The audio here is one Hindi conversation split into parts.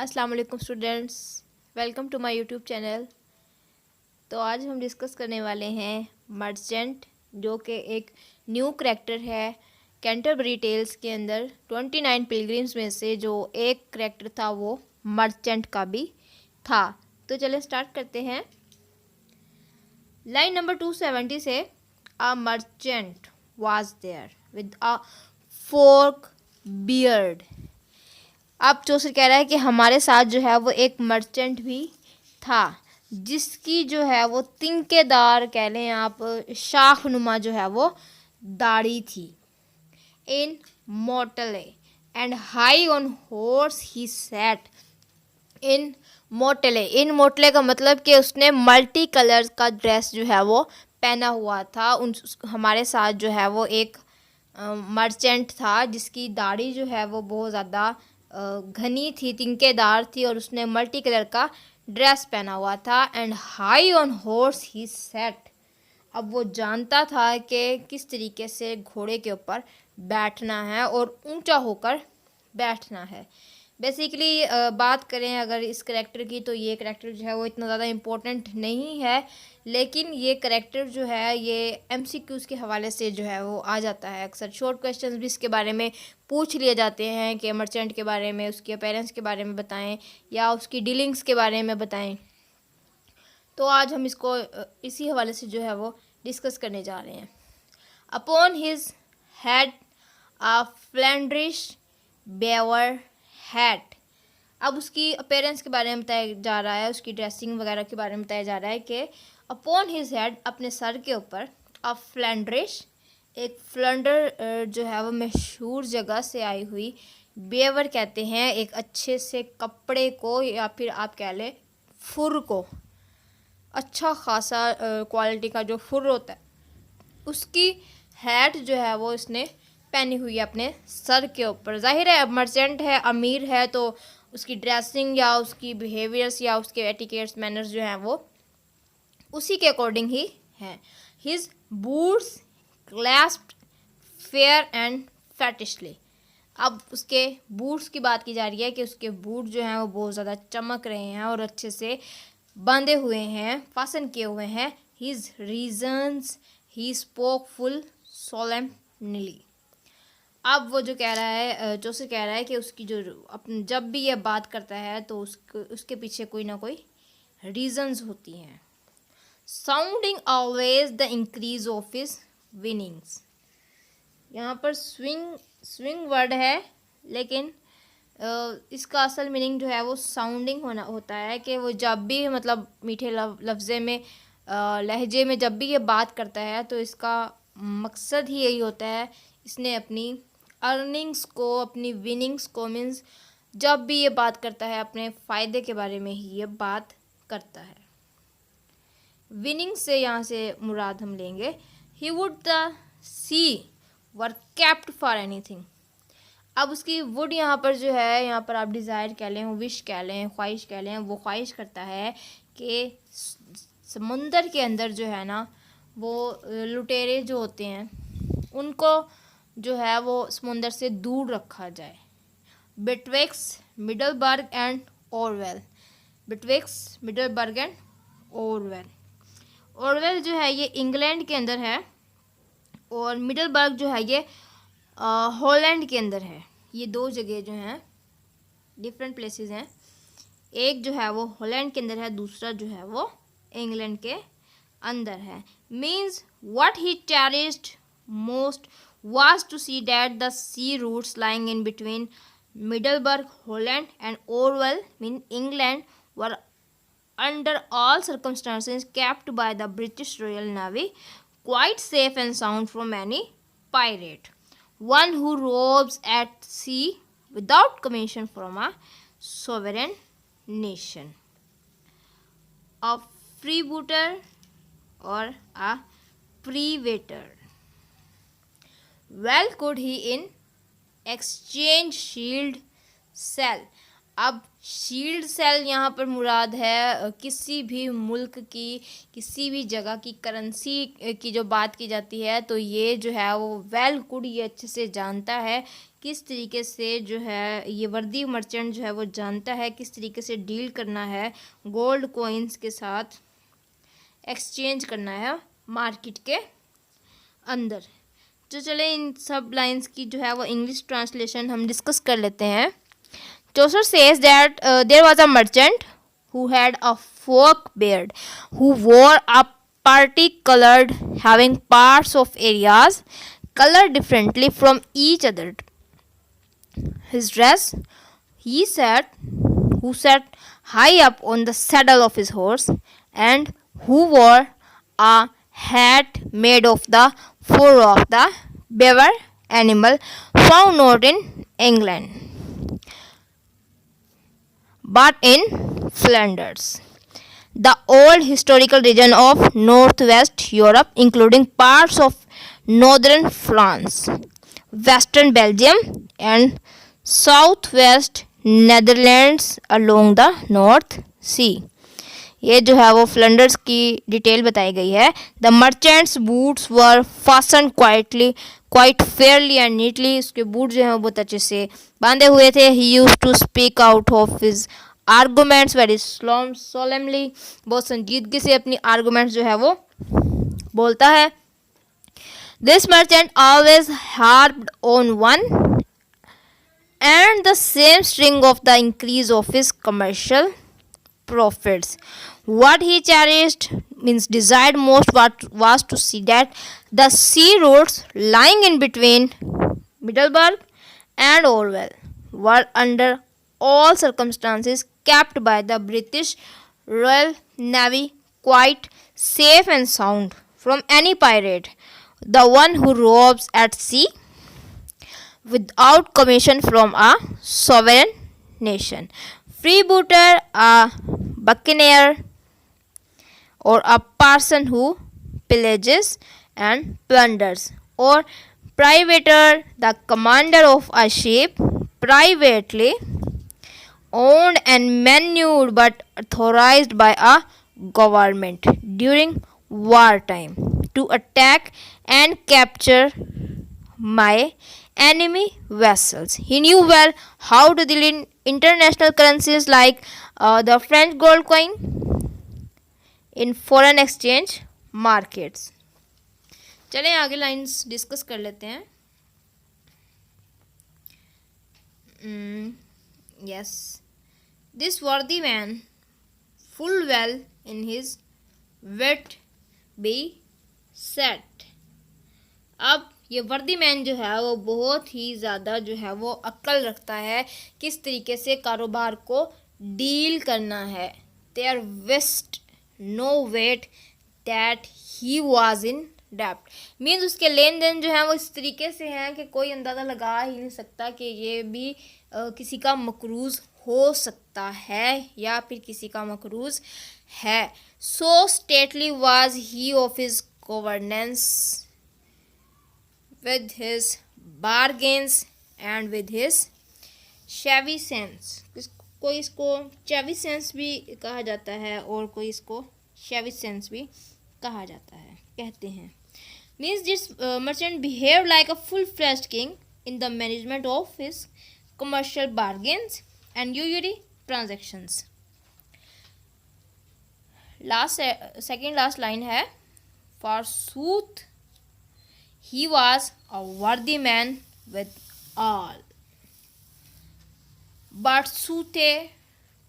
अस्सलाम वालेकुम students, welcome to my YouTube channel. तो आज हम डिस्कस करने वाले हैं मर्चेंट, जो कि एक न्यू करैक्टर है कैंटरबरी टेल्स के अंदर 29 पिलग्रिम्स में से जो एक करैक्टर था वो मर्चेंट का भी था। तो चलिए स्टार्ट करते हैं। लाइन नंबर 270 से a merchant was there with a fork beard. अब जोसर कह रहा है कि हमारे साथ जो है वो एक मर्चेंट भी था जिसकी जो है वो तिनकेदार कह लें आप, शाख नुमा जो है वो दाढ़ी थी। In motley and high on horse he sat. In motley का मतलब कि उसने मल्टी कलर का ड्रेस जो है वो पहना हुआ था। हमारे साथ जो है वो एक मर्चेंट था जिसकी दाढ़ी जो है वो बहुत ज़्यादा घनी थी, तिनकेदार थी, और उसने मल्टी कलर का ड्रेस पहना हुआ था। And high on horse he set. अब वो जानता था कि किस तरीके से घोड़े के ऊपर बैठना है और ऊंचा होकर बैठना है। बेसिकली बात करें अगर इस करैक्टर की, तो ये करैक्टर जो है वो इतना ज़्यादा इम्पोर्टेंट नहीं है, लेकिन ये करैक्टर जो है ये एमसीक्यूज़ के हवाले से जो है वो आ जाता है। अक्सर शॉर्ट क्वेश्चंस भी इसके बारे में पूछ लिए जाते हैं कि मर्चेंट के बारे में, उसके अपीयरेंस के बारे में बताएं या उसकी डीलिंग्स के बारे में बताएं। तो आज हम इसको इसी हवाले से जो है वो डिस्कस करने जा रहे हैं। अपॉन हिज हेड अ फ्लैंड्रिश बेवर हैट। अब उसकी अपीयरेंस के बारे में बताया जा रहा है, उसकी ड्रेसिंग वगैरह के बारे में बताया जा रहा है कि अपॉन हिज हेड, अपने सर के ऊपर, अ फ्लैंड्रिश, एक फ्लंडर जो है वो मशहूर जगह से आई हुई, बेवर कहते हैं एक अच्छे से कपड़े को या फिर आप कह लें फुर को, अच्छा खासा क्वालिटी का जो फुर होता है उसकी हैट जो है वो इसने पहनी हुई है अपने सर के ऊपर। जाहिर है अब मर्चेंट है, अमीर है, तो उसकी ड्रेसिंग या उसकी बिहेवियर्स या उसके एटिकेट्स मैनर्स जो हैं वो उसी के अकॉर्डिंग ही हैं। His boots clasped fair and fetisly. अब उसके बूट्स की बात की जा रही है कि उसके बूट जो हैं वो बहुत ज़्यादा चमक रहे हैं और अच्छे से बंधे हुए हैं, फासन किए हुए हैं। His reasons he spoke full solemnly. अब वो जो कह रहा है, जोसेफ कह रहा है कि उसकी जो अपन जब भी ये बात करता है तो उसके पीछे कोई ना कोई रीजंस होती हैं। Sounding always the increase of his winnings. यहाँ पर स्विंग वर्ड है, लेकिन इसका असल मीनिंग जो है वो साउंडिंग होता है कि वो जब भी मतलब मीठे लफ्ज़े में, लहजे में जब भी ये बात करता है तो इसका मकसद ही यही होता है, इसने अपनी अर्निंग्स को, अपनी विनिंग्स को, मीन्स जब भी ये बात करता है अपने फ़ायदे के बारे में ही ये बात करता है। विनिंग से यहाँ से मुराद हम लेंगे he would the sea were kept for anything. अब उसकी वुड यहाँ पर जो है, यहाँ पर आप डिज़ायर कह लें, विश कह लें, ख्वाहिश कह लें, वो ख्वाहिश करता है कि समुंदर के अंदर जो है ना वो लुटेरे जो होते हैं उनको जो है वो समुंदर से दूर रखा जाए। Betwixt Middleburg and Orwell. Betwixt Middleburg and Orwell. Orwell जो है ये इंग्लैंड के अंदर है और मिडलबर्ग जो है ये हॉलैंड के अंदर है। ये दो जगह जो हैं डिफरेंट प्लेसेस हैं। एक जो है वो हॉलैंड के अंदर है, दूसरा जो है वो इंग्लैंड के अंदर है। Means what he cherished most was to see that the sea routes lying in between Middleburg, Holland and Orwell, mean England, were under all circumstances kept by the British Royal Navy quite safe and sound from any pirate. One who roves at sea without commission from a sovereign nation. A freebooter or a privateer. Well could he in exchange shield sell. अब शील्ड सेल यहाँ पर मुराद है किसी भी मुल्क की, किसी भी जगह की करेंसी की जो बात की जाती है, तो ये जो है वो वेल कुड ये अच्छे से जानता है किस तरीके से जो है ये वर्दी मर्चेंट जो है वो जानता है किस तरीके से डील करना है, गोल्ड कॉइन्स के साथ एक्सचेंज करना है मार्केट के अंदर। तो चले इन सब लाइंस की जो है वो इंग्लिश ट्रांसलेशन हम डिस्कस कर लेते हैं। Chaucer says that there was a merchant who had a fork beard, who wore a party colored, having parts of areas colored differently from each other. His dress, he sat, who sat high up on the saddle of his horse, and who wore a hat made of the fur of the beaver animal found not in England, but in Flanders, the old historical region of northwest Europe, including parts of northern France, western Belgium, and southwest Netherlands along the North Sea. ये जो है वो फ्लैंडर्स की डिटेल बताई गई है। The merchant's boots were fasten quite fairly and neatly. उसके बूट जो हैं वो बहुत अच्छे से बांधे हुए थे। He use to speak out of his arguments very solemnly. बहुत संजीदगी से अपनी आर्गूमेंट्स जो है वो बोलता है। This merchant always harped on one and the same string of the increase of his commercial profits. What he cherished means desired most was to see that the sea routes lying in between Middelburg and Orwell were under all circumstances kept by the British Royal Navy quite safe and sound from any pirate, the one who robs at sea without commission from a sovereign nation. Freebooter, a buccaneer, or a person who pillages and plunders, or privateer, the commander of a ship privately owned and manned but authorized by a government during wartime to attack and capture my enemy vessels. He knew well how to deal in international currencies like the French gold coin in foreign exchange markets. चलें आगे लाइंस डिस्कस कर लेते हैं। Yes, this worthy man full well in his wit be set. अब ये वर्दी मैन जो है वो बहुत ही ज़्यादा जो है वो अक्ल रखता है किस तरीके से कारोबार को डील करना है। There wist no wight that he was in डेप्ट मीन्स उसके लेन देन जो है वो इस तरीके से हैं कि कोई अंदाज़ा लगा ही नहीं सकता कि ये भी किसी का मकरूज़ हो सकता है या फिर किसी का मकरूज़ है। So stately was he of his governance with his bargains and with his shabby sense. कोई इसको chevy sense भी कहा जाता है और कोई इसको shabby sense भी कहा जाता है, कहते हैं। Means this merchant behaved like a full-fledged king in the management of his commercial bargains and usury transactions. Second last line है, forsooth he was a worthy man with all, but sooth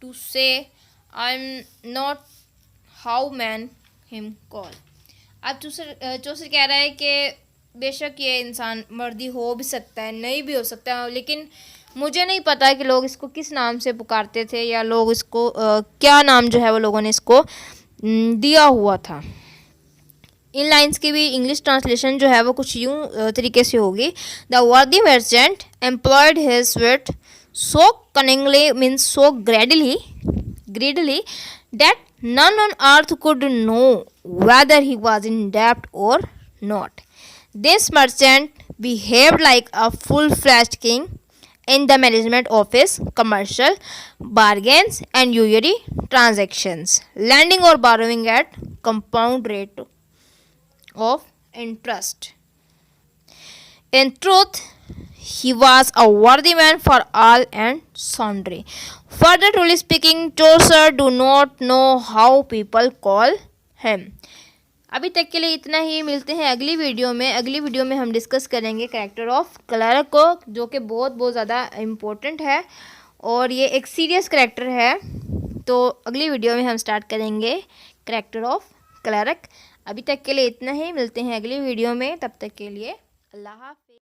to say I'm not how man him call. अब चौसर कह रहा है कि बेशक ये इंसान मर्दी हो भी सकता है, नहीं भी हो सकता है, लेकिन मुझे नहीं पता कि लोग इसको किस नाम से पुकारते थे या लोग इसको क्या नाम जो है वो लोगों ने इसको दिया हुआ था। इन लाइंस की भी इंग्लिश ट्रांसलेशन जो है वो कुछ यूँ तरीके से होगी। The worthy merchant employed his wit so cunningly means so greedily that none on earth could know whether he was in debt or not. This merchant behaved like a full-fledged king in the management of his commercial bargains and usury transactions, lending or borrowing at compound rate of interest. In truth, He was a worthy man for all and sundry. Further, truly speaking, Chaucer do not know how people call him. अभी तक के लिए इतना ही। मिलते हैं अगली वीडियो में। अगली वीडियो में हम डिस्कस करेंगे कैरेक्टर ऑफ क्लर्क को, जो कि बहुत ज़्यादा इम्पोर्टेंट है और ये एक सीरियस कैरेक्टर है। तो अगली वीडियो में हम स्टार्ट करेंगे कैरेक्टर ऑफ क्लर्क। अभी तक के लिए इतना ही। मिलते हैं अगली वीडियो में, तब तक के लिए अल्लाह हाफ़िज़।